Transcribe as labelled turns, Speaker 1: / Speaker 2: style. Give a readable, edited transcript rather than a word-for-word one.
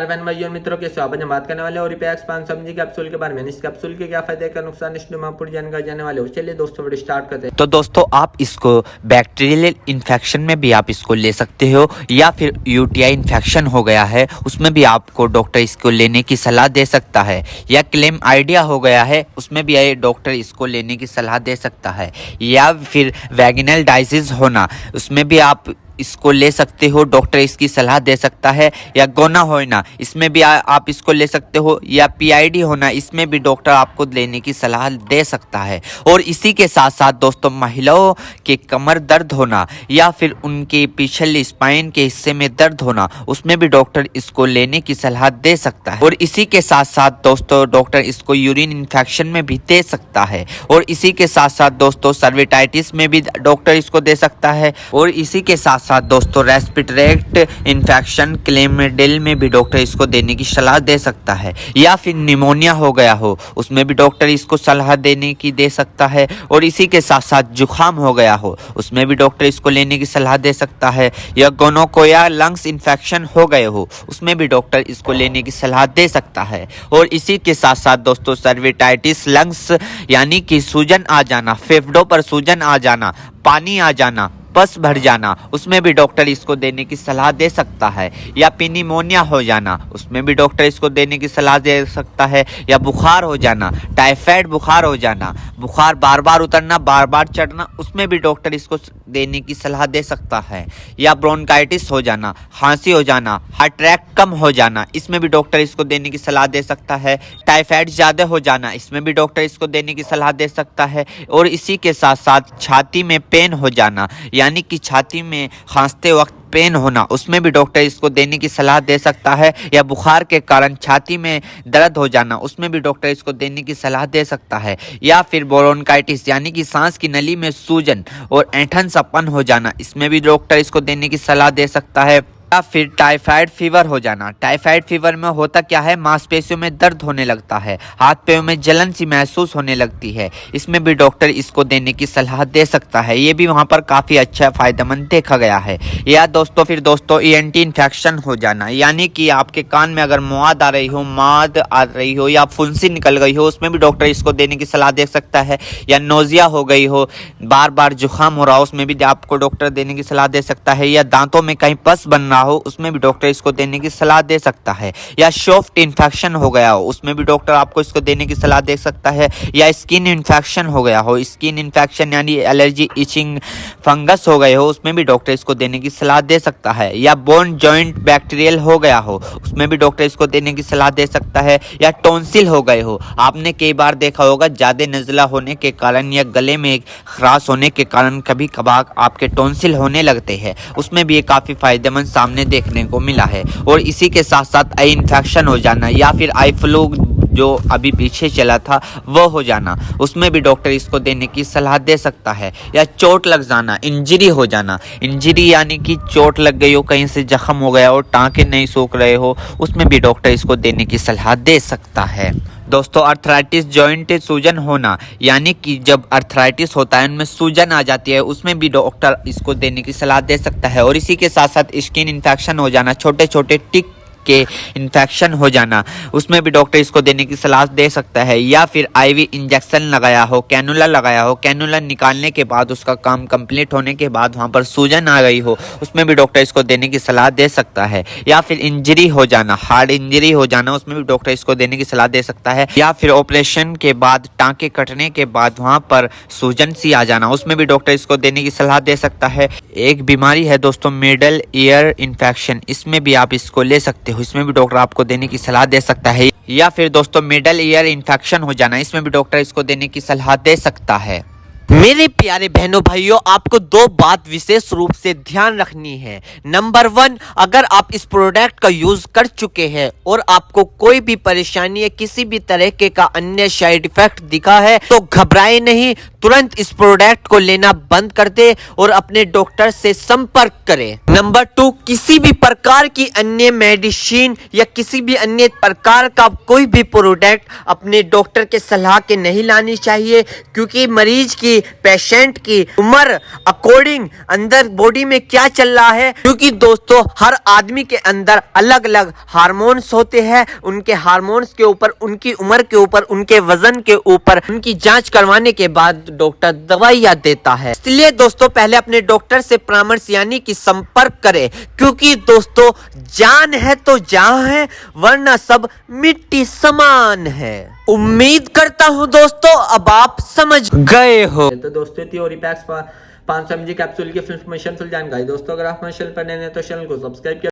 Speaker 1: भाइयों और मित्रों के स्वागत है। बात करने वाले और समझी कैप्सूल के बारे में। इस कैप्सूल के क्या फायदे का नुकसान इस वीडियो में पूरी जानकारी जाने वाले हो। चलिए दोस्तों वीडियो स्टार्ट करते हैं।
Speaker 2: तो दोस्तों आप इसको बैक्टीरियल इन्फेक्शन में भी आप इसको ले सकते हो, या फिर यूटीआई इन्फेक्शन हो गया है उसमें भी आपको डॉक्टर इसको लेने की सलाह दे सकता है, या क्लेम आइडिया हो गया है उसमें भी डॉक्टर इसको लेने की सलाह दे सकता है, या फिर वैगिनल डायसिस होना उसमें भी आप इसको ले सकते हो, डॉक्टर इसकी सलाह दे सकता है, या गोना होना इसमें भी आप इसको ले सकते हो, या पीआईडी होना इसमें भी डॉक्टर आपको लेने की सलाह दे सकता है। और इसी के साथ साथ दोस्तों महिलाओं के कमर दर्द होना या फिर उनके पिछले स्पाइन के हिस्से में दर्द होना उसमें भी डॉक्टर इसको लेने की सलाह दे सकता है। और इसी के साथ साथ दोस्तों डॉक्टर इसको यूरिन इन्फेक्शन में भी दे सकता है। और इसी के साथ साथ दोस्तों सर्विटाइटिस में भी डॉक्टर इसको दे सकता है। और इसी के साथ साथ दोस्तों रेस्पिरेटरी इन्फेक्शन क्लेमिडियल में भी डॉक्टर इसको देने की सलाह दे सकता है, या फिर निमोनिया हो गया हो उसमें भी डॉक्टर इसको सलाह देने की दे सकता है। और इसी के साथ साथ जुखाम हो गया हो उसमें भी डॉक्टर इसको लेने की सलाह दे सकता है, या गोनोकोया लंग्स इन्फेक्शन हो गए हो उसमें भी डॉक्टर इसको लेने की सलाह दे सकता है। और इसी के साथ साथ दोस्तों सर्विटाइटिस लंग्स यानी कि सूजन आ जाना, फेफड़ों पर सूजन आ जाना, पानी आ जाना, पस भर जाना उसमें भी डॉक्टर इसको देने की सलाह दे सकता है, या निमोनिया हो जाना उसमें भी डॉक्टर इसको देने की सलाह दे सकता है, या बुखार हो जाना, टाइफाइड बुखार हो जाना, बुखार बार बार उतरना बार बार चढ़ना उसमें भी डॉक्टर इसको देने की सलाह दे सकता है, या ब्रोंकाइटिस हो जाना, खांसी हो जाना, हार्ट अटैक कम हो जाना इसमें भी डॉक्टर इसको देने की सलाह दे सकता है, टाइफाइड ज़्यादा हो जाना इसमें भी डॉक्टर इसको देने की सलाह दे सकता है। और इसी के साथ साथ छाती में पेन हो जाना यानी कि छाती में खांसते वक्त पेन होना उसमें भी डॉक्टर इसको देने की सलाह दे सकता है, या बुखार के कारण छाती में दर्द हो जाना उसमें भी डॉक्टर इसको देने की सलाह दे सकता है, या फिर ब्रोंकाइटिस यानी कि सांस की नली में सूजन और ऐंठन सपन हो जाना इसमें भी डॉक्टर इसको देने की सलाह दे सकता है, या फिर टाइफाइड फीवर हो जाना। टाइफाइड फीवर में होता क्या है, मांसपेशियों में दर्द होने लगता है, हाथ पैरों में जलन सी महसूस होने लगती है, इसमें भी डॉक्टर इसको देने की सलाह दे सकता है। ये भी वहाँ पर काफ़ी अच्छा फायदेमंद देखा गया है। या दोस्तों फिर दोस्तों ईएनटी इन्फेक्शन हो जाना यानी कि आपके कान में अगर मौद आ रही हो, माद आ रही हो, या फुंसी निकल गई हो उसमें भी डॉक्टर इसको देने की सलाह दे सकता है, या नोजिया हो गई हो, बार बार जुकाम हो रहा हो उसमें भी आपको डॉक्टर देने की सलाह दे सकता है, या दांतों में कहीं पस बन रहा हो उसमें भी डॉक्टर इसको देने की सलाह दे सकता है, या सॉफ्ट इन्फेक्शन हो गया हो उसमें भी डॉक्टर आपको इसको देने की सलाह दे सकता है, या स्किन इन्फेक्शन हो गया हो, स्किन इन्फेक्शन यानी एलर्जी इचिंग फंगस हो गए हो उसमें भी डॉक्टर इसको देने की सलाह दे सकता है, या बोन जॉइंट बैक्टीरियल हो गया हो उसमें भी डॉक्टर इसको देने की सलाह दे सकता है, या टॉन्सिल हो गए हो। आपने कई बार देखा होगा ज़्यादा नज़ला होने के कारण या गले में खराश होने के कारण कभी कभार आपके टॉन्सिल होने लगते हैं उसमें भी ये काफ़ी फायदेमंद सामने देखने को मिला है। और इसी के साथ साथ आई इन्फेक्शन हो जाना, या फिर आई फ्लू जो अभी पीछे चला था वो हो जाना उसमें भी डॉक्टर इसको देने की सलाह दे सकता है, या चोट लग जाना, इंजरी हो जाना, इंजरी यानी कि चोट लग गई हो, कहीं से जख्म हो गया हो, टाँके नहीं सूख रहे हो उसमें भी डॉक्टर इसको देने की सलाह दे सकता है। दोस्तों अर्थराइटिस जॉइंट सूजन होना यानी कि जब अर्थराइटिस होता है उनमें सूजन आ जाती है उसमें भी डॉक्टर इसको देने की सलाह दे सकता है। और इसी के साथ साथ स्किन इन्फेक्शन हो जाना, छोटे छोटे टिक के इन्फेक्शन हो जाना उसमें भी डॉक्टर इसको देने की सलाह दे सकता है, या फिर आईवी इंजेक्शन लगाया हो, कैनुला लगाया हो, कैनुला निकालने के बाद उसका काम कंप्लीट होने के बाद वहां पर सूजन आ गई हो उसमें भी डॉक्टर इसको देने की सलाह दे सकता है, या फिर इंजरी हो जाना, हार्ड इंजरी हो जाना उसमें भी डॉक्टर इसको देने की सलाह दे सकता है, या फिर ऑपरेशन के बाद टाँके कटने के बाद वहां पर सूजन सी आ जाना उसमें भी डॉक्टर इसको देने की सलाह दे सकता है। एक बीमारी है दोस्तों मिडल ईयर इन्फेक्शन, इसमें भी आप इसको ले सकते हो, इसमें भी डॉक्टर आपको देने की सलाह दे सकता है। या फिर दोस्तों मिडल ईयर इन्फेक्शन हो जाना इसमें भी डॉक्टर इसको देने की सलाह दे सकता है।
Speaker 3: मेरे प्यारे बहनों भाइयों, आपको दो बात विशेष रूप से ध्यान रखनी है। नंबर 1, अगर आप इस प्रोडक्ट का यूज कर चुके हैं और आपको कोई भी परेशानी या किसी भी तरह के का अन्य साइड इफेक्ट दिखा है तो घबराए नहीं, तुरंत इस प्रोडक्ट को लेना बंद कर दे और अपने डॉक्टर से संपर्क करें। नंबर 2, किसी भी प्रकार की अन्य मेडिसिन या किसी भी अन्य प्रकार का कोई भी प्रोडक्ट अपने डॉक्टर के सलाह के नहीं लानी चाहिए, क्योंकि मरीज की पेशेंट की उम्र अकॉर्डिंग अंदर बॉडी में क्या चल रहा है, क्योंकि दोस्तों हर आदमी के अंदर अलग अलग हार्मोन्स होते हैं। उनके हार्मोन्स के ऊपर, उनकी उम्र के ऊपर, उनके वजन के ऊपर उनकी जांच करवाने के बाद डॉक्टर दवाइयां देता है। इसलिए दोस्तों पहले अपने डॉक्टर से परामर्श यानी कि संपर्क करें, क्योंकि दोस्तों जान है तो जहां है, वरना सब मिट्टी समान है। उम्मीद करता हूं दोस्तों अब आप समझ गए हो।
Speaker 1: तो दोस्तों थी ओरिपैक्स 500 mg कैप्सूल की इन्फॉर्मेशन फुल जानकारी। दोस्तों अगर आप हमारे चैनल पर नए हैं तो चैनल को सब्सक्राइब